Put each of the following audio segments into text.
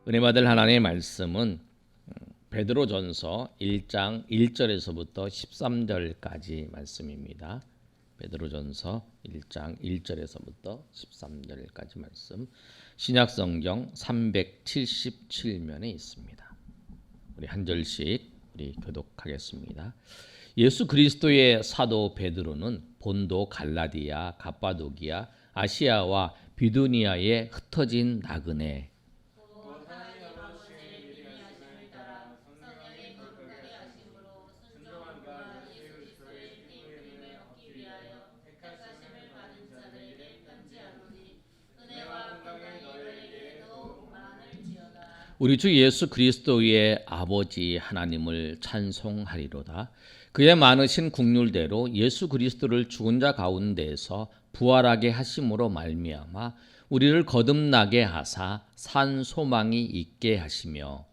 은혜 받을 하나님의 말씀은 베드로전서 1장 1절에서부터 13절까지 말씀입니다. 베드로전서 1장 1절에서부터 13절까지 말씀. 신약성경 377면에 있습니다. 우리 한 절씩 우리 교독하겠습니다. 예수 그리스도의 사도 베드로는 본도, 갈라디아, 갑바도기아, 아시아와 비두니아에 흩어진 나그네 우리 주 예수 그리스도의 아버지 하나님을 찬송하리로다. 그의 많으신 국률대로 예수 그리스도를 죽은 자 가운데에서 부활하게 하심으로 말미암아 우리를 거듭나게 하사 산 소망이 있게 하시며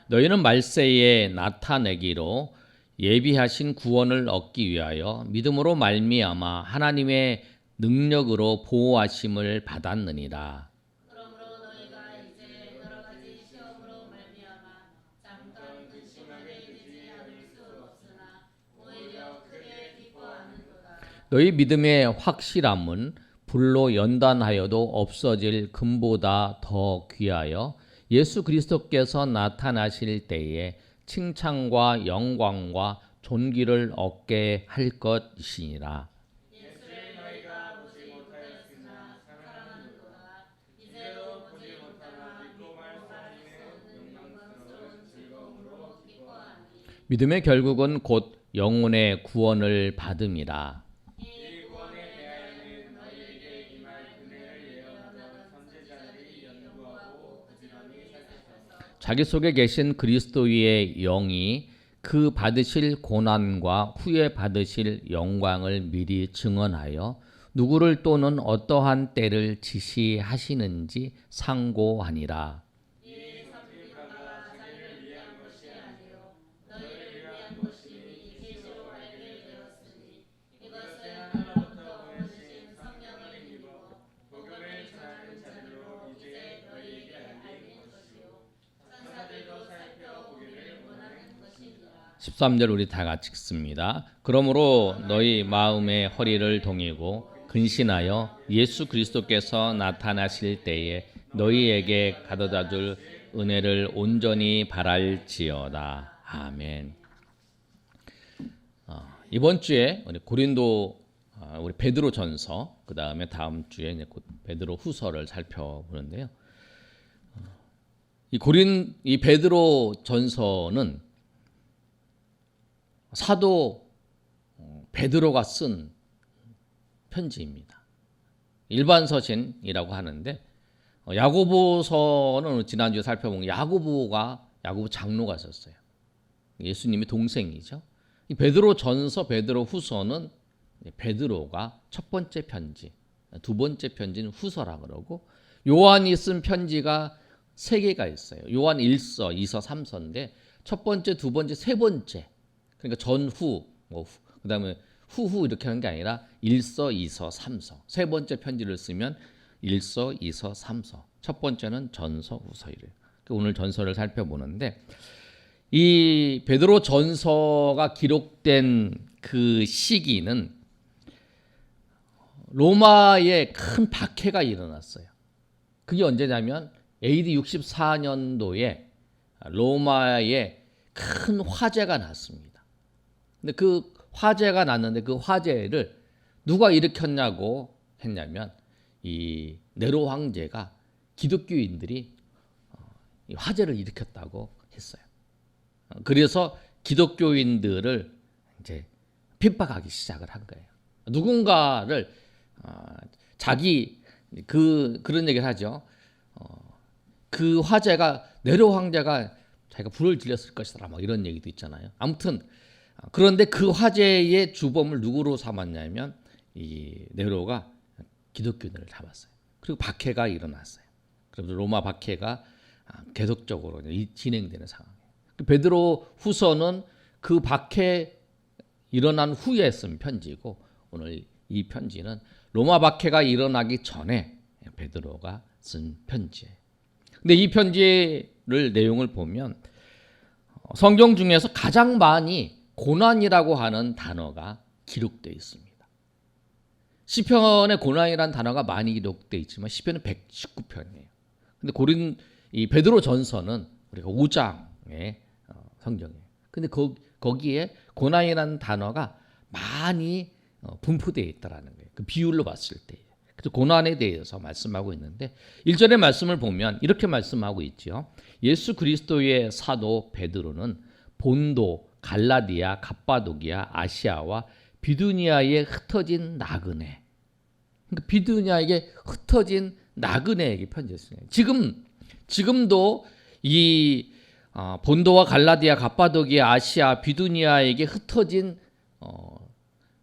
너희는 말세에 나타내기로 예비하신 구원을 얻기 위하여 믿음으로 말미암아 하나님의 능력으로 보호하심을 받았느니라. 그러므로 너희가 이제 여러 가지 시험으로 말미암아 잠깐 근심하게 되지 않을 수 없으나 오히려 크게 기뻐하는도다. 너희 믿음의 확실함은 불로 연단하여도 없어질 금보다 더 귀하여 예수 그리스도께서 나타나실 때에 칭찬과 영광과 존귀를 얻게 할 것이니라. 예수를 너희가 보지 못하였으나 사랑하는도다. 이제도 보지 못하나 믿고 말할 수 없는 영광스러운 즐거움으로 기뻐하니 믿음의 결국은 곧 영혼의 구원을 받음이라. 이 구원에 대하여는 너희에게 임할 은혜를 예언하는 선지자들이 연구하고 부지런히 살펴서 자기 속에 계신 그리스도의 영이 그 받으실 고난과 후에 받으실 영광을 미리 증언하여 누구를 또는 어떠한 때를 지시하시는지 상고하니라. 이 섭리가 자기를 위한 것이 아니요 너희를 위한 것이니 계시로 알게 되었으니 이것은 하나님으로부터 오신 성령을 힘입어 복음을 전하는 자들로 이제 너희에게 알린 것이요 천사들도 살펴보기를 원하는 것이니라. 13절 우리 다 같이 읽습니다. 그러므로 너희 마음의 허리를 동이고 근신하여 예수 그리스도께서 나타나실 때에 너희에게 가져다 줄 은혜를 온전히 바랄지어다. 아멘. 이번 주에 우리 고린도 우리 베드로 전서, 그 다음에 다음 주에 이제 곧 베드로 후서를 살펴보는데요. 이 베드로 전서는 사도 베드로가 쓴 편지입니다. 일반 서신이라고 하는데 야고보서는 지난주에 살펴본 야고보 장로가 썼어요. 예수님의 동생이죠. 이 베드로 전서, 베드로 후서는 베드로가 첫 번째 편지, 두 번째 편지는 후서라 그러고 요한이 쓴 편지가 세 개가 있어요. 요한 1서, 2서, 3서인데 첫 번째, 두 번째, 세 번째. 그러니까 전후, 그다음에 후후 이렇게 하는 게 아니라 1서, 2서, 3서. 세 번째 편지를 쓰면 1서, 2서, 3서. 첫 번째는 전서, 후서 이래요. 오늘 전서를 살펴보는데 이 베드로 전서가 기록된 그 시기는 로마에 큰 박해가 일어났어요. 그게 언제냐면 AD 64년도에 로마에 큰 화재가 났습니다. 근데 그 화재가 났는데 그 화재를 누가 일으켰냐고 했냐면 이 네로 황제가 기독교인들이 이 화재를 일으켰다고 했어요. 그래서 기독교인들을 이제 핍박하기 시작을 한 거예요. 누군가를 자기 그런 얘기를 하죠. 그 화재가 네로 황제가 자기가 불을 질렀을 것이다 막 이런 얘기도 있잖아요. 아무튼 그런데 그 화재의 주범을 누구로 삼았냐면 이 네로가 기독교인들을 잡았어요. 그리고 박해가 일어났어요. 그래서 로마 박해가 계속적으로 진행되는 상황이에요. 베드로 후서는 그 박해 일어난 후에 쓴 편지고 오늘 이 편지는 로마 박해가 일어나기 전에 베드로가 쓴 편지예요. 근데 이 편지를 내용을 보면 성경 중에서 가장 많이 고난이라고 하는 단어가 기록되어 있습니다. 시편에 고난이라는 단어가 많이 기록되어 있지만 시편은 119편이에요. 근데 이 베드로 전서는 우리가 5장의 성경이에요. 근데 거기에 고난이라는 단어가 많이 분포되어 있다라는 거예요. 그 비율로 봤을 때. 그래서 고난에 대해서 말씀하고 있는데 1절의 말씀을 보면 이렇게 말씀하고 있죠. 예수 그리스도의 사도 베드로는 본도, 갈라디아, 갑바도기아, 아시아와 비두니아에 흩어진 나그네. 그러니까 비두니아에게 흩어진 나그네에게 편지했어요. 지금도 이 본도와 갈라디아, 갑바도기아, 아시아, 비두니아에게 흩어진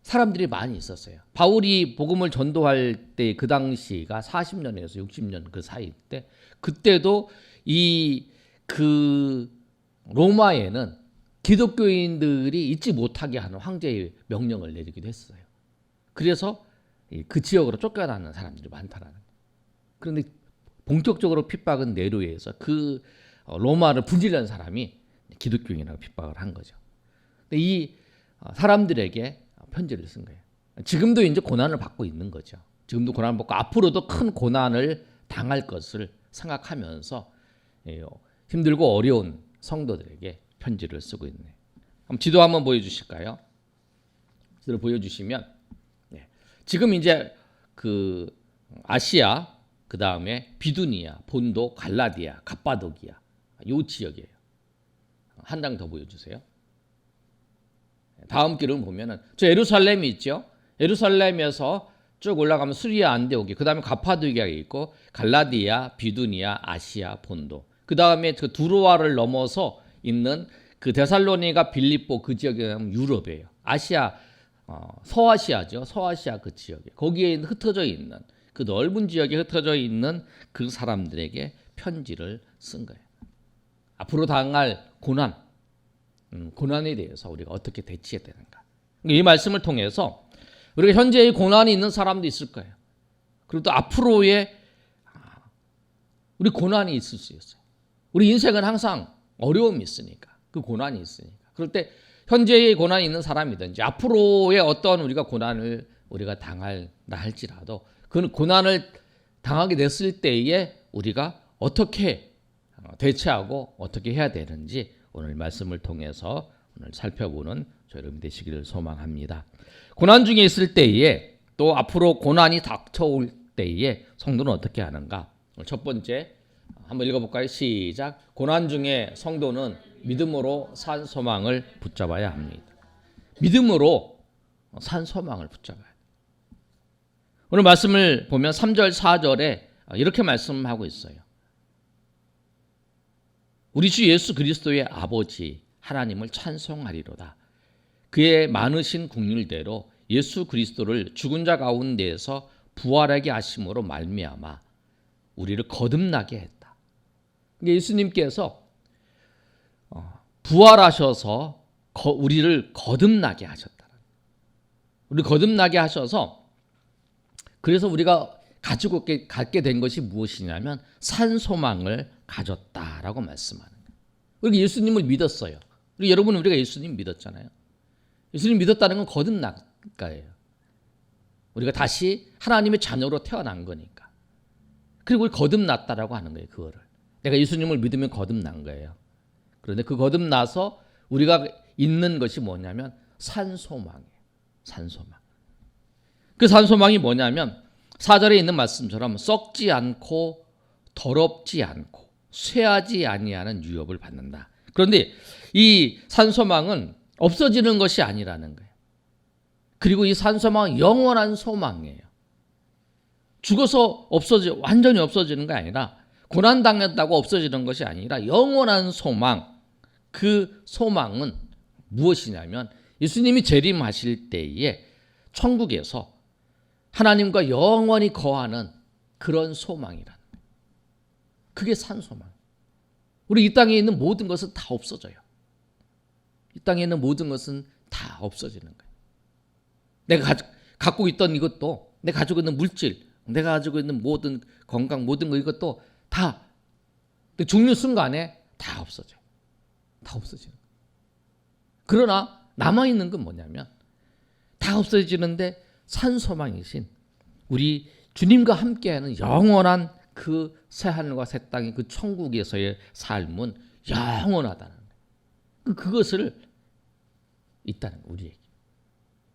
사람들이 많이 있었어요. 바울이 복음을 전도할 때 그 당시가 40년에서 60년 그 사이 때 그때도 그 로마에는 기독교인들이 있지 못하게 하는 황제의 명령을 내리기도 했어요. 그래서 그 지역으로 쫓겨나는 사람들이 많다라는 거예요. 그런데 본격적으로 핍박은 네로에서 그 로마를 분질한 사람이 기독교인이라고 핍박을 한 거죠. 근데 이 사람들에게 편지를 쓴 거예요. 지금도 이제 고난을 받고 있는 거죠. 지금도 고난을 받고 앞으로도 큰 고난을 당할 것을 생각하면서 힘들고 어려운 성도들에게 편지를 쓰고 있네요. 그럼 지도 한번 보여주실까요? 지도를 보여주시면 지금 이제 그 아시아, 그 다음에 비두니아, 본도, 갈라디아, 갑바도기아 이 지역이에요. 한 장 더 보여주세요. 다음 길을 보면은 저 예루살렘이 있죠. 예루살렘에서 쭉 올라가면 수리아, 안디오기, 그 다음에 갑바도기아가 있고 갈라디아, 비두니아, 아시아, 본도. 그 다음에 그 두로아를 넘어서 있는 그 데살로니가, 빌립보 그 지역에 가면 유럽이에요. 아시아, 서아시아죠. 서아시아 그 지역에 거기에 흩어져 있는 그 넓은 지역에 흩어져 있는 그 사람들에게 편지를 쓴 거예요. 앞으로 당할 고난에 대해서 우리가 어떻게 대치해야 되는가. 이 말씀을 통해서 우리가 현재의 고난이 있는 사람도 있을 거예요. 그리고 또 앞으로의 우리 고난이 있을 수 있어요. 우리 인생은 항상 어려움이 있으니까, 그 고난이 있으니까. 그럴 때 현재의 고난이 있는 사람이든지 앞으로의 어떤 우리가 고난을 우리가 당할다 할지라도 그 고난을 당하게 됐을 때에 우리가 어떻게 대처하고 어떻게 해야 되는지 오늘 말씀을 통해서 오늘 살펴보는 저 여러분 되시기를 소망합니다. 고난 중에 있을 때에 또 앞으로 고난이 닥쳐올 때에 성도는 어떻게 하는가? 오늘 첫 번째 한번 읽어볼까요? 시작. 고난 중에 성도는 믿음으로 산 소망을 붙잡아야 합니다. 믿음으로 산 소망을 붙잡아야 합니다. 오늘 말씀을 보면 3절 4절에 이렇게 말씀하고 있어요. 우리 주 예수 그리스도의 아버지 하나님을 찬송하리로다. 그의 많으신 긍휼대로 예수 그리스도를 죽은 자 가운데에서 부활하게 하심으로 말미암아 우리를 거듭나게 했다. 예수님께서 부활하셔서 우리를 거듭나게 하셨다. 우리 거듭나게 하셔서 그래서 우리가 가지고 갖게 된 것이 무엇이냐면 산 소망을 가졌다라고 말씀하는 거예요. 우리가 예수님을 믿었어요. 우리 여러분 우리가 예수님 믿었잖아요. 예수님 믿었다는 건 거듭나가예요. 우리가 다시 하나님의 자녀로 태어난 거니까. 그리고 우리 거듭났다라고 하는 거예요. 그거를. 내가 예수님을 믿으면 거듭난 거예요. 그런데 그 거듭나서 우리가 있는 것이 뭐냐면 산소망이에요. 산소망. 그 산소망이 뭐냐면 4절에 있는 말씀처럼 썩지 않고 더럽지 않고 쇠하지 아니하는 유업을 받는다. 그런데 이 산소망은 없어지는 것이 아니라는 거예요. 그리고 이 산소망은 영원한 소망이에요. 죽어서 완전히 없어지는 게 아니라 고난당했다고 없어지는 것이 아니라 영원한 소망. 그 소망은 무엇이냐면 예수님이 재림하실 때에 천국에서 하나님과 영원히 거하는 그런 소망이라는 거예요. 그게 산소망. 우리 이 땅에 있는 모든 것은 다 없어져요. 이 땅에 있는 모든 것은 다 없어지는 거예요. 내가 갖고 있던 이것도, 내가 가지고 있는 물질, 내가 가지고 있는 모든 건강, 모든 거 이것도 다 죽는 순간에 다 없어져요. 다 없어지는 거예요. 그러나 남아있는 건 뭐냐면 다 없어지는데 산소망이신 우리 주님과 함께하는 영원한 그 새하늘과 새 땅의 그 천국에서의 삶은 영원하다는 거예요. 그것을 있다는 거예요, 우리에게.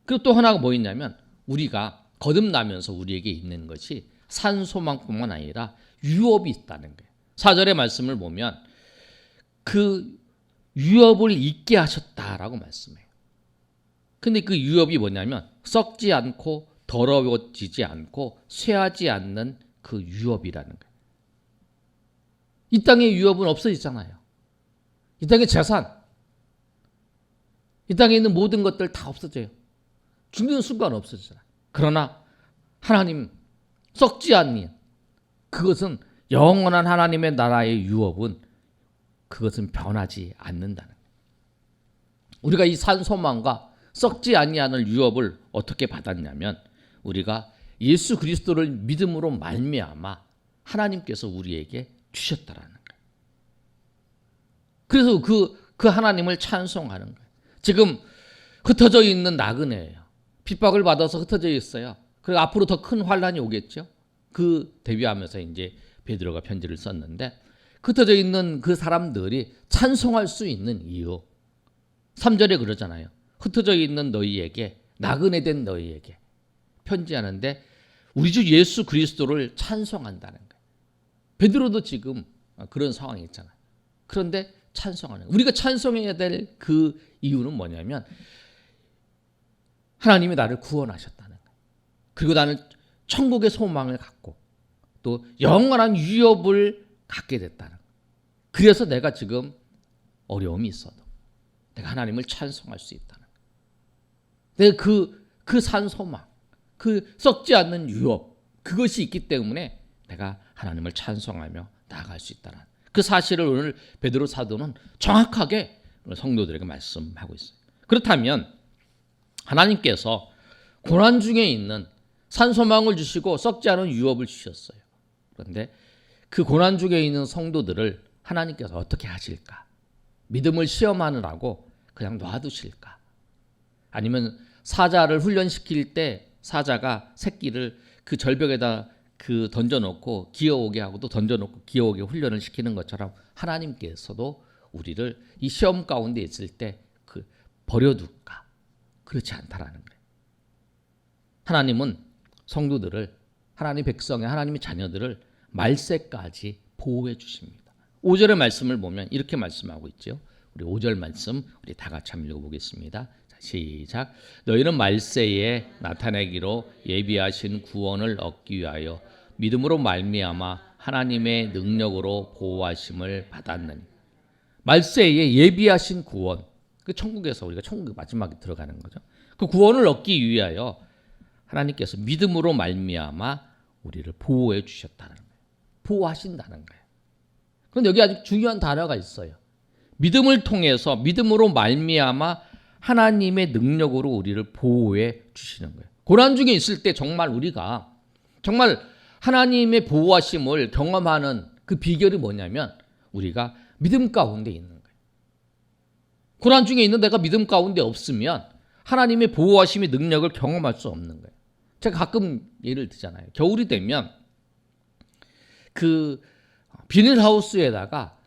그리고 또 하나가 뭐 있냐면 우리가 거듭나면서 우리에게 있는 것이 산소망뿐만 아니라 유업이 있다는 거예요. 4절의 말씀을 보면 그 유업을 잊게 하셨다라고 말씀해요. 근데 그 유업이 뭐냐면 썩지 않고 더러워지지 않고 쇠하지 않는 그 유업이라는 거예요. 이 땅의 유업은 없어지잖아요. 이 땅의 재산, 이 땅에 있는 모든 것들 다 없어져요. 죽는 순간 없어지잖아요. 그러나 하나님 썩지 않는 그것은 영원한 하나님의 나라의 유업은 그것은 변하지 않는다는 거예요. 우리가 이 산소망과 썩지 아니하는 유업을 어떻게 받았냐면 우리가 예수 그리스도를 믿음으로 말미암아 하나님께서 우리에게 주셨다라는 거예요. 그래서 그 하나님을 찬송하는 거예요. 지금 흩어져 있는 나그네예요. 핍박을 받아서 흩어져 있어요. 그리고 앞으로 더 큰 환란이 오겠죠. 그 대비하면서 이제 베드로가 편지를 썼는데 흩어져 있는 그 사람들이 찬송할 수 있는 이유 3절에 그러잖아요. 흩어져 있는 너희에게 나그네 된 너희에게 편지하는데 우리 주 예수 그리스도를 찬송한다는 거예요. 베드로도 지금 그런 상황이 있잖아요. 그런데 찬송하는 거예요. 우리가 찬송해야 될 그 이유는 뭐냐면 하나님이 나를 구원하셨다는 거예요. 그리고 나는 천국의 소망을 갖고 또 영원한 유업을 갖게 됐다는 거예요. 그래서 내가 지금 어려움이 있어도 내가 하나님을 찬송할 수 있다는 거예요. 내가 그 산소망, 그 썩지 않는 유업, 그것이 있기 때문에 내가 하나님을 찬송하며 나아갈 수 있다는 그 사실을 오늘 베드로 사도는 정확하게 성도들에게 말씀하고 있어요. 그렇다면 하나님께서 고난 중에 있는 산소망을 주시고 썩지 않은 유업을 주셨어요. 그런데 그 고난 중에 있는 성도들을 하나님께서 어떻게 하실까? 믿음을 시험하느라고 그냥 놔두실까? 아니면 사자를 훈련시킬 때 사자가 새끼를 그 절벽에다 던져놓고 기어오게 하고 또 던져놓고 기어오게 훈련을 시키는 것처럼 하나님께서도 우리를 이 시험 가운데 있을 때 버려둘까? 그렇지 않다라는 거예요. 하나님은 성도들을 하나님 백성의 하나님의 자녀들을 말세까지 보호해 주십니다. 5절의 말씀을 보면 이렇게 말씀하고 있죠. 우리 5절 말씀 우리 다 같이 한번 읽어보겠습니다. 자, 시작. 너희는 말세에 나타내기로 예비하신 구원을 얻기 위하여 믿음으로 말미암아 하나님의 능력으로 보호하심을 받았느니. 말세에 예비하신 구원, 그 천국에서 우리가 천국 마지막에 들어가는 거죠. 그 구원을 얻기 위하여 하나님께서 믿음으로 말미암아 우리를 보호해 주셨다는 거예요. 보호하신다는 거예요. 그런데 여기 아주 중요한 단어가 있어요. 믿음을 통해서 믿음으로 말미암아 하나님의 능력으로 우리를 보호해 주시는 거예요. 고난 중에 있을 때 정말 우리가 정말 하나님의 보호하심을 경험하는 그 비결이 뭐냐면 우리가 믿음 가운데 있는 거예요. 고난 중에 있는 내가 믿음 가운데 없으면 하나님의 보호하심의 능력을 경험할 수 없는 거예요. 제가 가끔 예를 들잖아요. 겨울이 되면 그 비닐하우스에다가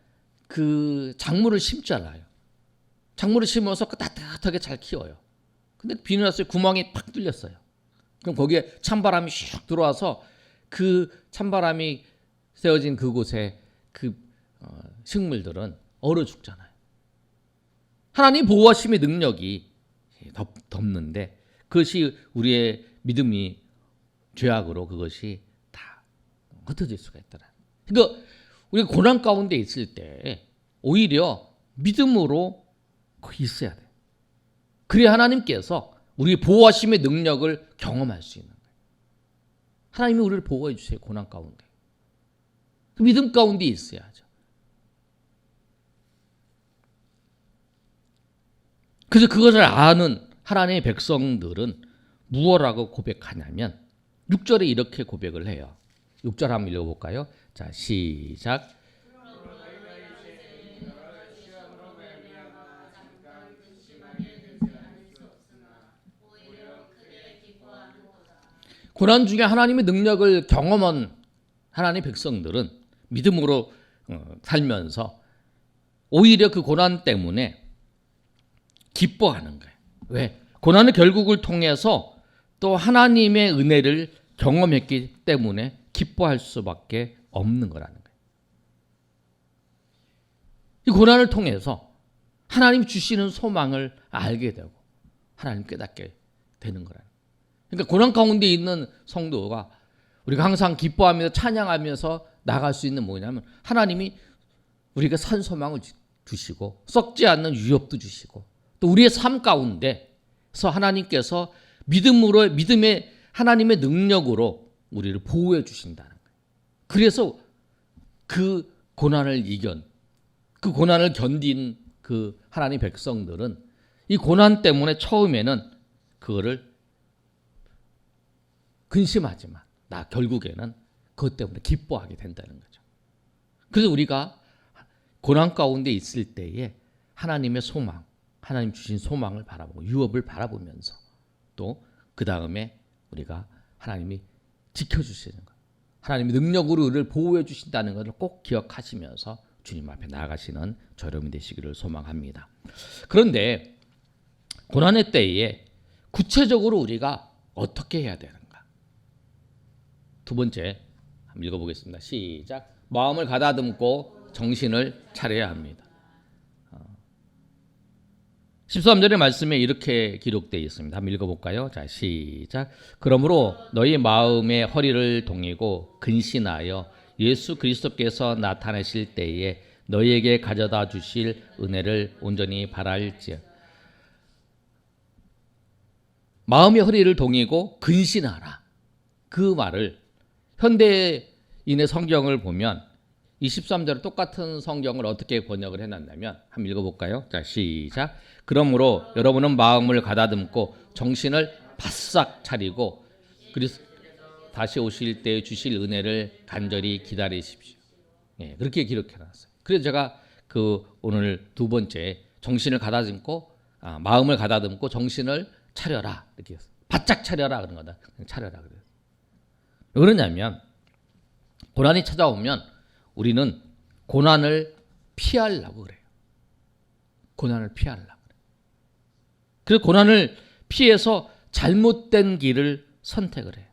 그 작물을 심잖아요. 작물을 심어서 따뜻하게 잘 키워요. 근데 비닐하우스에 구멍이 팍 뚫렸어요. 그럼 거기에 찬바람이 슉 들어와서 그 찬바람이 세워진 그곳에 식물들은 얼어 죽잖아요. 하나님 보호하심의 능력이 덮는데 그것이 우리의 믿음이 죄악으로 그것이 다 흩어질 수가 있더라. 그러니까 우리가 고난 가운데 있을 때 오히려 믿음으로 있어야 돼요. 그래야 하나님께서 우리 보호하심의 능력을 경험할 수 있는 거예요. 하나님이 우리를 보호해 주세요. 고난 가운데. 그 믿음 가운데 있어야죠. 그래서 그것을 아는 하나님의 백성들은 무엇라고 고백하냐면 6절에 이렇게 고백을 해요. 6절 한번 읽어볼까요? 자, 시작. 고난 중에 하나님의 능력을 경험한 하나님의 백성들은 믿음으로 살면서 오히려 그 고난 때문에 기뻐하는 거예요. 왜? 고난의 결국을 통해서 또 하나님의 은혜를 경험했기 때문에 기뻐할 수밖에 없는 거라는 거예요. 이 고난을 통해서 하나님 주시는 소망을 알게 되고 하나님 깨닫게 되는 거라는 거예요. 그러니까 고난 가운데 있는 성도가 우리가 항상 기뻐하면서 찬양하면서 나갈 수 있는 뭐냐면 하나님이 우리가 산 소망을 주시고 썩지 않는 유업도 주시고 또 우리의 삶 가운데서 하나님께서 믿음의 하나님의 능력으로 우리를 보호해 주신다는 거예요. 그래서 그 고난을 그 고난을 견딘 그 하나님 백성들은 이 고난 때문에 처음에는 그거를 근심하지만 결국에는 그것 때문에 기뻐하게 된다는 거죠. 그래서 우리가 고난 가운데 있을 때에 하나님의 소망, 하나님 주신 소망을 바라보고 유업을 바라보면서 또 그 다음에 우리가 하나님이 지켜주시는 것, 하나님의 능력으로 우리를 보호해 주신다는 것을 꼭 기억하시면서 주님 앞에 나아가시는 저 여러분이 되시기를 소망합니다. 그런데 고난의 때에 구체적으로 우리가 어떻게 해야 되는가? 두 번째 한번 읽어보겠습니다. 시작. 마음을 가다듬고 정신을 차려야 합니다. 13절의 말씀에 이렇게 기록되어 있습니다. 한번 읽어볼까요? 자, 시작. 그러므로 너희 마음의 허리를 동이고 근신하여 예수 그리스도께서 나타나실 때에 너희에게 가져다 주실 은혜를 온전히 바랄지어. 마음의 허리를 동이고 근신하라. 그 말을 현대인의 성경을 보면 23절 똑같은 성경을 어떻게 번역을 해놨냐면 한번 읽어볼까요? 자, 시작. 그러므로 여러분은 마음을 가다듬고 정신을 바싹 차리고 다시 오실 때 주실 은혜를 간절히 기다리십시오. 예, 그렇게 기록해놨어요. 그래서 제가 오늘 두 번째 정신을 가다듬고 마음을 가다듬고 정신을 차려라 이렇게 했어요. 바짝 차려라 그런 거다. 차려라 그래요. 왜 그러냐면 고난이 찾아오면 우리는 고난을 피하려고 그래요. 고난을 피하려고 그래요. 그래서 고난을 피해서 잘못된 길을 선택을 해요.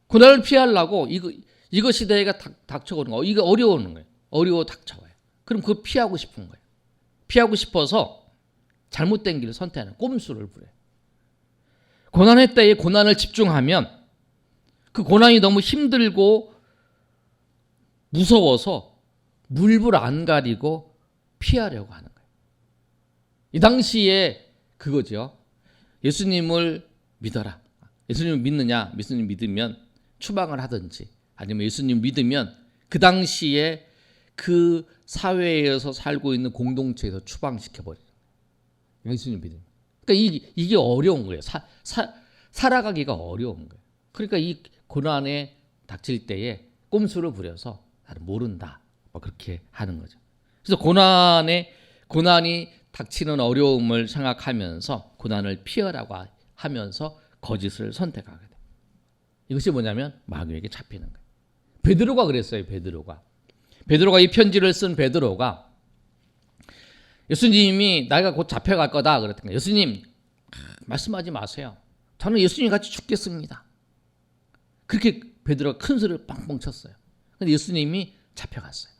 고난을 피하려고 이거 시대가 닥쳐오는 거, 이거 어려우는 거예요. 어려워 닥쳐와요. 그럼 그걸 피하고 싶은 거예요. 피하고 싶어서 잘못된 길을 선택하는 꼼수를 부려요. 고난의 때에 고난을 집중하면 그 고난이 너무 힘들고 무서워서 물불 안 가리고 피하려고 하는 거예요. 이 당시에 그거죠. 예수님을 믿어라. 예수님을 믿느냐? 예수님 믿으면 추방을 하든지 아니면 예수님 믿으면 그 당시에 그 사회에서 살고 있는 공동체에서 추방시켜버려요. 예수님 믿으면. 그러니까 이게 어려운 거예요. 살아가기가 어려운 거예요. 그러니까 이 고난에 닥칠 때에 꼼수를 부려서 나는 모른다. 그렇게 하는 거죠. 그래서 고난이 닥치는 어려움을 생각하면서 고난을 피하라고 하면서 거짓을 선택하게 돼요. 이것이 뭐냐면 마귀에게 잡히는 거예요. 베드로가 그랬어요. 베드로가 이 편지를 쓴 베드로가 예수님이 내가 곧 잡혀갈 거다 그랬던 거예요. 예수님 말씀하지 마세요. 저는 예수님 같이 죽겠습니다. 그렇게 베드로가 큰 소리를 빵빵 쳤어요. 근데 예수님이 잡혀갔어요.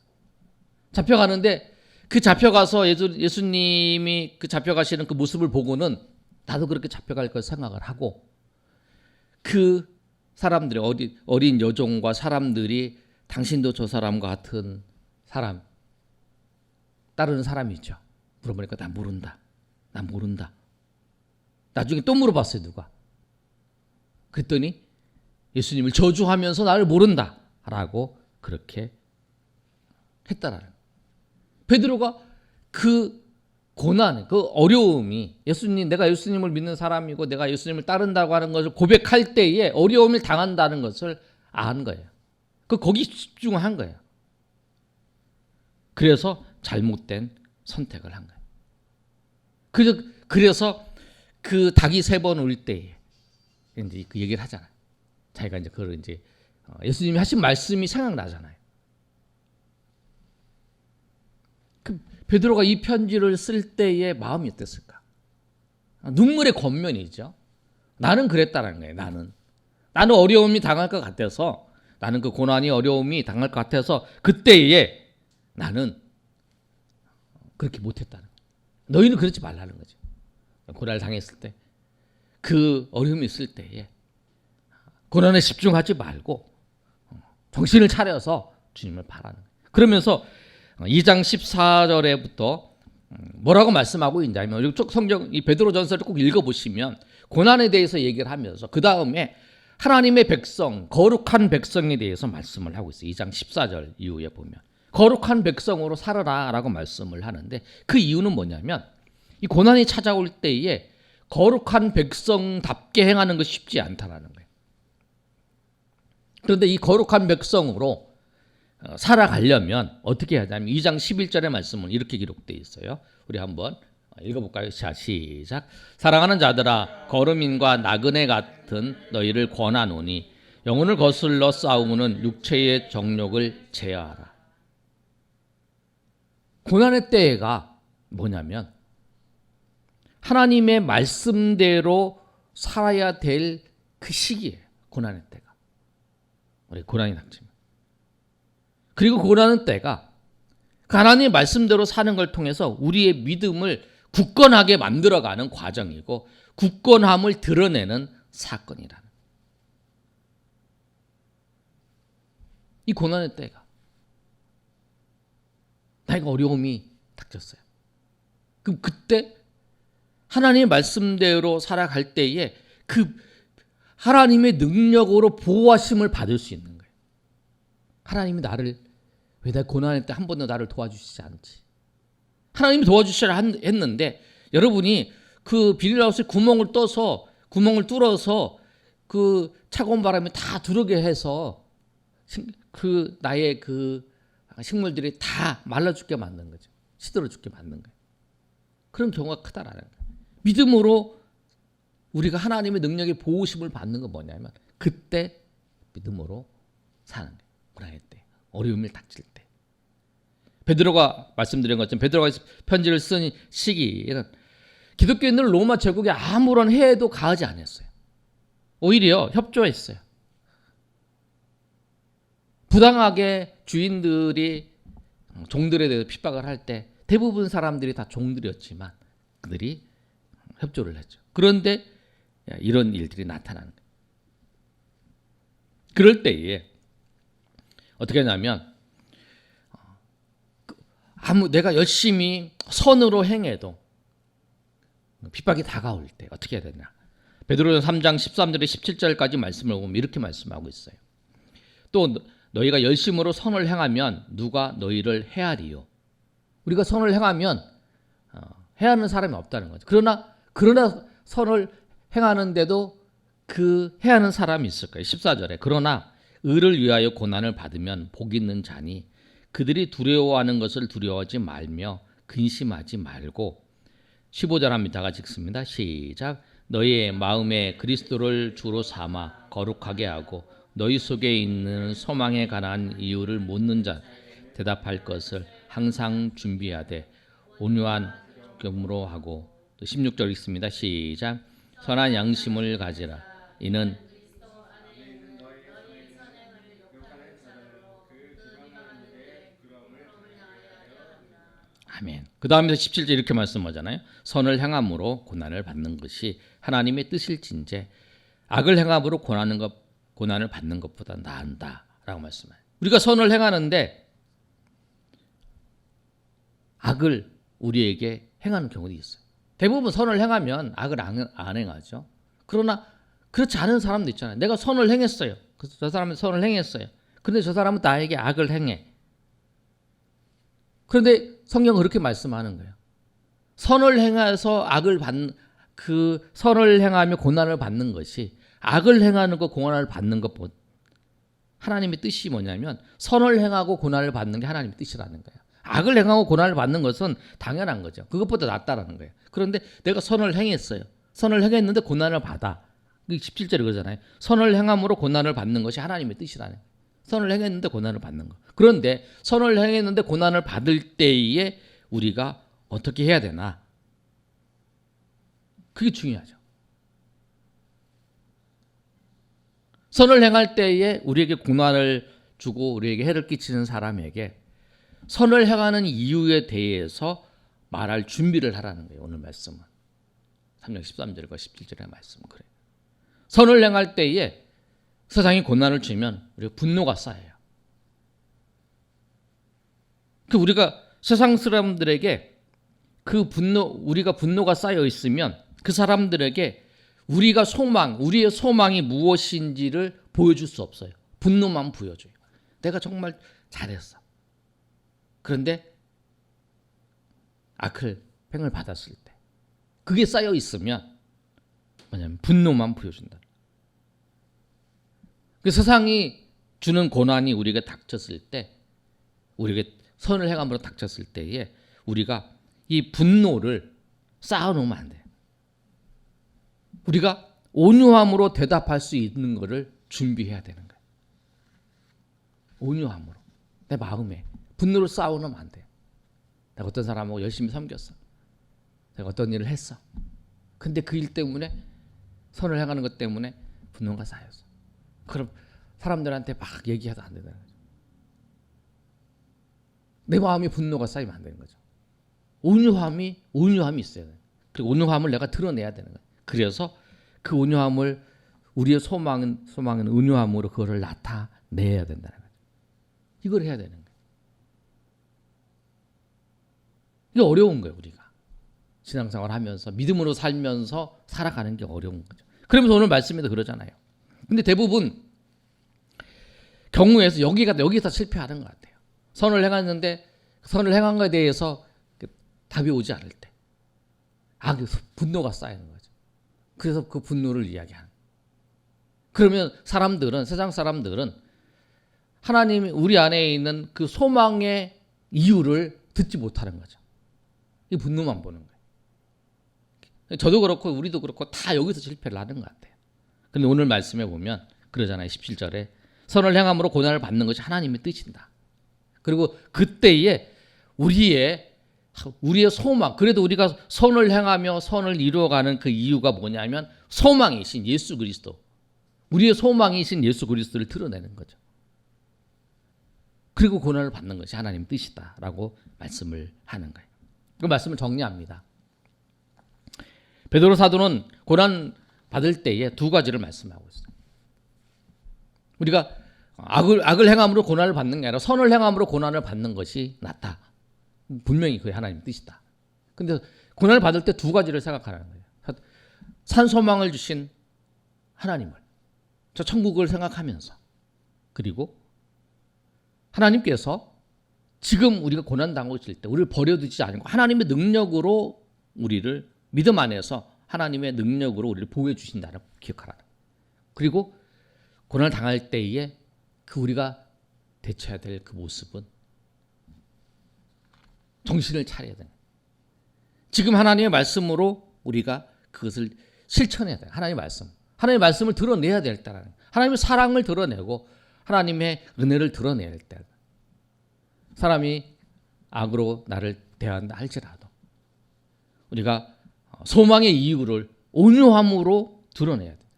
잡혀가는데 그 잡혀가서 예수님이 그 잡혀가시는 그 모습을 보고는 나도 그렇게 잡혀갈 걸 생각을 하고 그 사람들이 어린 여종과 사람들이 당신도 저 사람과 같은 사람 따르는 사람이죠. 물어보니까 나 모른다. 나중에 또 물어봤어요. 누가. 그랬더니 예수님을 저주하면서 나를 모른다라고 그렇게 했다라는. 베드로가 그 고난, 그 어려움이 내가 예수님을 믿는 사람이고 내가 예수님을 따른다고 하는 것을 고백할 때에 어려움을 당한다는 것을 안 거예요. 거기 집중한 거예요. 그래서 잘못된 선택을 한 거예요. 그래서 그 닭이 3번 울 때에 이제 그 얘기를 하잖아요. 자기가 이제 그걸 이제 예수님이 하신 말씀이 생각나잖아요. 베드로가 이 편지를 쓸 때의 마음이 어땠을까? 눈물의 권면이죠. 나는 그랬다는 거예요. 나는 어려움이 당할 것 같아서, 나는 그 고난이 어려움이 당할 것 같아서 그때에 나는 그렇게 못했다는 거예요. 너희는 그러지 말라는 거죠. 고난을 당했을 때, 그 어려움이 있을 때에 고난에 집중하지 말고 정신을 차려서 주님을 바라는 거예요. 그러면서 2장 14절에부터 뭐라고 말씀하고 있냐면, 여기 쭉 성경 이 베드로전서를 꼭 읽어보시면 고난에 대해서 얘기를 하면서 그 다음에 하나님의 백성, 거룩한 백성에 대해서 말씀을 하고 있어요. 2장 14절 이후에 보면 거룩한 백성으로 살아라 라고 말씀을 하는데, 그 이유는 뭐냐면 이 고난이 찾아올 때에 거룩한 백성답게 행하는 것이 쉽지 않다라는 거예요. 그런데 이 거룩한 백성으로 살아가려면 어떻게 해야 하냐면 2장 11절의 말씀은 이렇게 기록되어 있어요. 우리 한번 읽어볼까요? 자, 시작. 사랑하는 자들아, 거름인과 나그네 같은 너희를 권하노니 영혼을 거슬러 싸우는 육체의 정욕을 제어하라. 고난의 때가 뭐냐면 하나님의 말씀대로 살아야 될 그 시기예요. 고난의 때가. 우리 고난이 닥치면. 그리고 고난의 때가 하나님의 말씀대로 사는 걸 통해서 우리의 믿음을 굳건하게 만들어가는 과정이고 굳건함을 드러내는 사건이라는. 이 고난의 때가 나에게 어려움이 닥쳤어요. 그럼 그때 하나님의 말씀대로 살아갈 때에 그 하나님의 능력으로 보호하심을 받을 수 있는 거예요. 하나님이 나를 왜 내 고난할 때 한 번도 나를 도와주시지 않지? 하나님이 도와주시라 했는데 여러분이 그 비닐하우스에 구멍을 뚫어서 그 차가운 바람이 다 들어오게 해서 그 나의 그 식물들이 다 말라 죽게 만든 거죠. 시들어 죽게 만든 거예요. 그런 경우가 크다라는 거예요. 믿음으로 우리가 하나님의 능력의 보호심을 받는 건 뭐냐면 그때 믿음으로 사는 거예요. 고난의 때, 어려움을 닥칠 때. 베드로가 말씀드린 것처럼 베드로가 편지를 쓴 시기에는 기독교인들 로마 제국에 아무런 해에도 가하지 않았어요. 오히려 협조했어요. 부당하게 주인들이 종들에 대해서 핍박을 할 때 대부분 사람들이 다 종들이었지만 그들이 협조를 했죠. 그런데 이런 일들이 나타나는 거예요. 그럴 때에 어떻게 하냐면 내가 열심히 선으로 행해도 핍박이 다가올 때 어떻게 해야 되나? 베드로전 3장 13절에 17절까지 말씀을 보면 이렇게 말씀하고 있어요. 또 너희가 열심으로 선을 행하면 누가 너희를 해하리요. 우리가 선을 행하면 해하는 사람이 없다는 거죠. 그러나 선을 행하는데도 그 해하는 사람이 있을 거예요. 14절에 그러나 의를 위하여 고난을 받으면 복 있는 자니 그들이 두려워하는 것을 두려워하지 말며 근심하지 말고 15절 합니다. 다 같이 읽습니다. 시작. 너희의 마음에 그리스도를 주로 삼아 거룩하게 하고 너희 속에 있는 소망에 관한 이유를 묻는 자 대답할 것을 항상 준비하되 온유한 겸으로 하고 또 16절 읽습니다. 시작. 선한 양심을 가지라. 이는 아멘. 그 다음에 17절 이렇게 말씀하잖아요. 선을 행함으로 고난을 받는 것이 하나님의 뜻일진제 악을 행함으로 고난을 받는 것보다 나은다라고 말씀해요. 우리가 선을 행하는데 악을 우리에게 행하는 경우도 있어요. 대부분 선을 행하면 악을 안 행하죠. 그러나 그렇지 않은 사람도 있잖아요. 내가 선을 행했어요. 그래서 저 사람은 선을 행했어요. 그런데 저 사람은 나에게 악을 행해. 그런데 성경은 그렇게 말씀하는 거예요. 선을 행해서 선을 행하며 고난을 받는 것이 악을 행하는 것 고난을 받는 것보다 하나님의 뜻이 뭐냐면 선을 행하고 고난을 받는 게 하나님의 뜻이라는 거예요. 악을 행하고 고난을 받는 것은 당연한 거죠. 그것보다 낫다라는 거예요. 그런데 내가 선을 행했어요. 선을 행했는데 고난을 받아. 17절에 그러잖아요. 선을 행함으로 고난을 받는 것이 하나님의 뜻이라는 거예요. 선을 행했는데 고난을 받는 거. 그런데 선을 행했는데 고난을 받을 때에 우리가 어떻게 해야 되나? 그게 중요하죠. 선을 행할 때에 우리에게 고난을 주고 우리에게 해를 끼치는 사람에게 선을 행하는 이유에 대해서 말할 준비를 하라는 거예요. 오늘 말씀은 3장 13절과 17절의 말씀은 그래요. 선을 행할 때에 세상이 고난을 주면 우리가 분노가 쌓여요. 우리가 세상 사람들에게 우리가 분노가 쌓여 있으면 그 사람들에게 우리의 소망이 무엇인지를 보여줄 수 없어요. 분노만 보여줘요. 내가 정말 잘했어. 그런데 팽을 받았을 때 그게 쌓여 있으면 뭐냐면 분노만 보여준다. 그 세상이 주는 고난이 우리에게 닥쳤을 때, 우리에게 선을 행함으로 닥쳤을 때에 우리가 이 분노를 쌓아놓으면 안 돼요. 우리가 온유함으로 대답할 수 있는 것을 준비해야 되는 거예요. 온유함으로 내 마음에 분노를 쌓아놓으면 안 돼요. 내가 어떤 사람하고 열심히 섬겼어. 내가 어떤 일을 했어. 근데 그 일 때문에 선을 행하는 것 때문에 분노가 쌓였어. 그럼 사람들한테 막 얘기해도 안 된다는 거죠. 내 마음에 분노가 쌓이면 안 되는 거죠. 온유함이 있어야 돼요. 그리고 온유함을 내가 드러내야 되는 거예요. 그래서 그 온유함을 우리의 소망은 온유함으로 그거를 나타내야 된다는 거죠. 이걸 해야 되는 거예요. 이게 어려운 거예요. 우리가 신앙생활 하면서 믿음으로 살면서 살아가는 게 어려운 거죠. 그러면서 오늘 말씀에도 그러잖아요. 근데 대부분 경우에서 여기서 실패하는 것 같아요. 선을 행했는데 선을 행한 것에 대해서 답이 오지 않을 때 분노가 쌓이는 거죠. 그래서 그 분노를 이야기하는. 그러면 세상 사람들은 하나님이 우리 안에 있는 그 소망의 이유를 듣지 못하는 거죠. 이 분노만 보는 거예요. 저도 그렇고 우리도 그렇고 다 여기서 실패를 하는 것 같아요. 근데 오늘 말씀에 보면 그러잖아요. 17절에 선을 행함으로 고난을 받는 것이 하나님의 뜻인다. 그리고 그때에 우리의 소망, 그래도 우리가 선을 행하며 선을 이루어가는 그 이유가 뭐냐면 소망이신 예수 그리스도, 우리의 소망이신 예수 그리스도를 드러내는 거죠. 그리고 고난을 받는 것이 하나님의 뜻이다라고 말씀을 하는 거예요. 그 말씀을 정리합니다. 베드로 사도는 고난 받을 때에 두 가지를 말씀하고 있어요. 우리가 악을 행함으로 고난을 받는 게 아니라 선을 행함으로 고난을 받는 것이 낫다. 분명히 그게 하나님의 뜻이다. 근데 고난을 받을 때 두 가지를 생각하라는 거예요. 산 소망을 주신 하나님을, 저 천국을 생각하면서, 그리고 하나님께서 지금 우리가 고난당하고 있을 때 우리를 버려두지 않고 하나님의 능력으로 우리를 믿음 안에서 하나님의 능력으로 우리를 보호해 주신다는 기억하라. 그리고 고난을 당할 때에 우리가 대처해야 될 그 모습은 정신을 차려야 돼요. 지금 하나님의 말씀으로 우리가 그것을 실천해야 돼요. 하나님의 말씀을 드러내야 될 때라는, 하나님의 사랑을 드러내고 하나님의 은혜를 드러내야 될 때, 사람이 악으로 나를 대한다 할지라도 우리가 소망의 이유를 온유함으로 드러내야 돼요.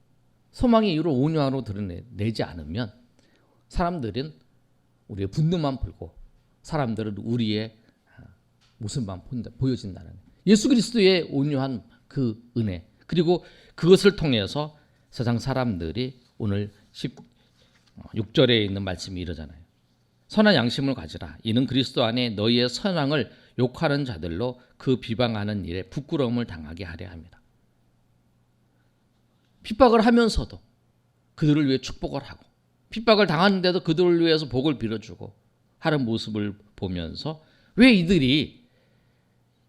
소망의 이유를 온유함으로 드러내지 않으면 사람들은 우리의 분노만 풀고 사람들은 우리의 모습만 보여진다는, 예수 그리스도의 온유한 그 은혜, 그리고 그것을 통해서 세상 사람들이 오늘 16절에 있는 말씀이 이러잖아요. 선한 양심을 가지라. 이는 그리스도 안에 너희의 선왕을 욕하는 자들로 그 비방하는 일에 부끄러움을 당하게 하려 합니다. 핍박을 하면서도 그들을 위해 축복을 하고, 핍박을 당하는데도 그들을 위해서 복을 빌어주고 하는 모습을 보면서 왜 이들이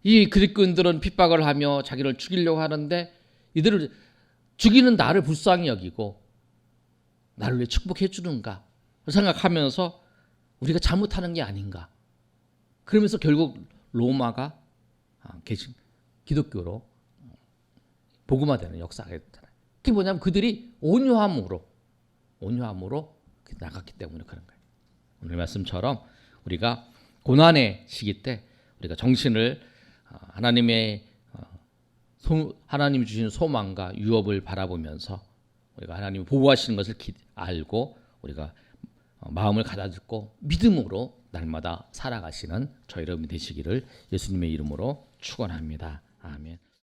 이 그리스도인들은 핍박을 하며 자기를 죽이려고 하는데 이들을 죽이는 나를 불쌍히 여기고 나를 왜 축복해 주는가 생각하면서 우리가 잘못하는 게 아닌가. 그러면서 결국 로마가 기독교로 복음화되는 역사가 됐잖아요. 그게 뭐냐면 그들이 온유함으로 나갔기 때문에 그런 거예요. 오늘 말씀처럼 우리가 고난의 시기 때 우리가 정신을 하나님이 주신 소망과 유업을 바라보면서 우리가 하나님이 보호하시는 것을 알고 우리가 마음을 가다듬고 믿음으로 날마다 살아가시는 저희 여러분이 되시기를 예수님의 이름으로 축원합니다. 아멘.